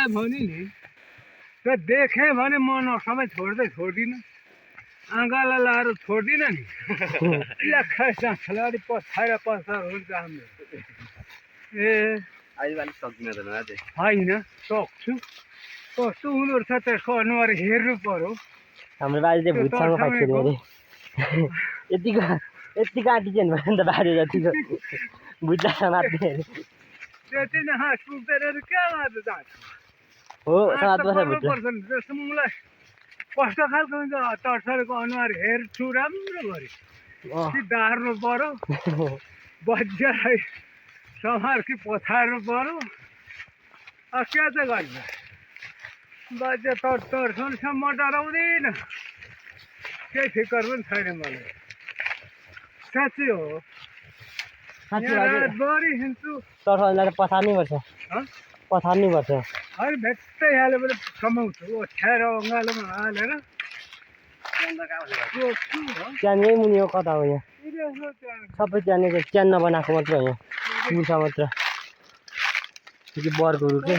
आयो भने नि र देखेँ भने म नसम्मै छोड्दिनँ आँगालाई लाएर छोड्दिनँ नि अलिक पछाएर हुन्छ हाम्रो ए अहिले अलिक सक्दिनँ त अझै होइन सक्छु कस्तो हुँदो रहेछ त्यसको अनुहार हेर्नु पर्यो हाम्रो बाजे चाहिँ भुतसँग फाइट खेल्यो अरे यतिको आँटिचेन भयो नि त बाजे जतिको भुतलाई समात्ने अरे त्यति नै हाँस पुग्दैन क्या गर्नु जान्छ हो समात्नुपर्छ भुतलाई जस्तो मलाई कस्तो खालको हुन्छ तर्सरेको अनुहार हेर्छु राम्रो गरी कि दार्नु पर्यो बज्यालाई समार कि पछार्नु पर्यो क्या चाहिँ गर्नु बज्या तर्साउनुसम्म म डराउँदिनँ केही फिकर पनि छैन मलाई साँच्चै हो रातभरि हिँड्छु तर्साउनुलाई पछार्नै पर्छ पछार्नै पर्छ होइन भेट्टै हाल्यो भने कमाउँछु ओछ्याएर अँगालोमा हालेर त्यहाँनिर मुनि हो कता हो यहाँ सबै त्यहाँनिर च्यान नबनाएको मात्र हो यहाँ मुसा मात्र बर्गहरू के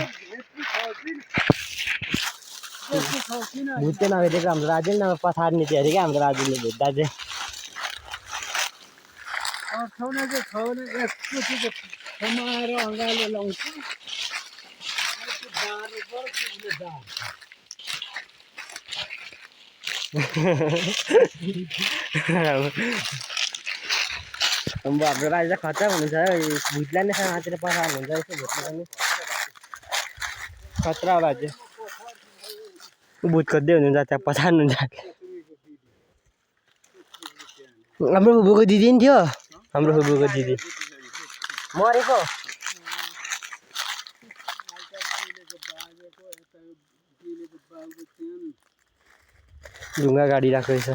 भुत चाहिँ नभेटेको हाम्रो राजुले नभए पछार्ने थियो अरे क्या हाम्रो राजुले भेट्दा चाहिँ समाएर अँगालो लाउँछु हाम्रो राजा खतरा हुनुहुन्छ भुतलाई नै समातेर पछार्नु हुन्छ यसो भुतले पनि खतरा बाजे भुत खोज्दै हुनुहुन्छ त्यहाँ पछार्नुहुन्छ हाम्रो फुपूको दिदी नि थियो हाम्रो फुपूको दिदी मरेको ढुङ्गा गाडी राखेको रहेछ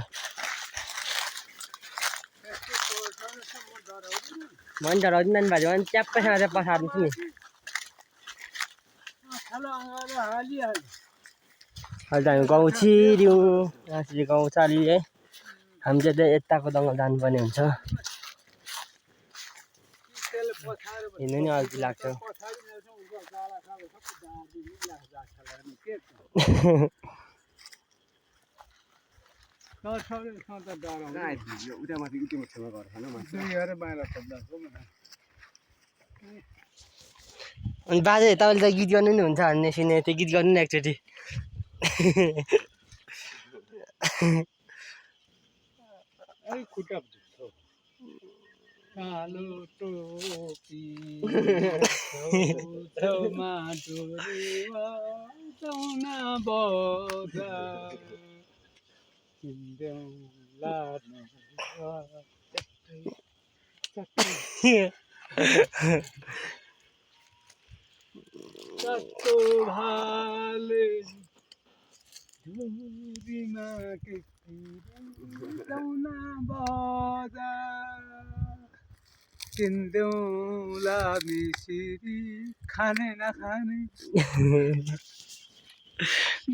म पनि डराउँदिनँ नि बाजे म पनि च्याप्पैसँग चाहिँ पछार्छु नि अहिले त हामी गाउँ छिर्यौँ यहाँ गाउँ चाली है हामी चाहिँ यताको दङ्गल जानुपर्ने हुन्छ हिँड्नु नि अल्छी लाग्छ अनि बाजे तपाईँले त गीत गर्नु नि हुन्छ भन्ने सुने त्यो गीत गर्नु नि एकचोटि कालो टोपी छेउमा डोरेवा जाउना बजा कस्तो भाले धुरीमा के जाउना बजा किन्देऊला मिसिरी खाने नखाने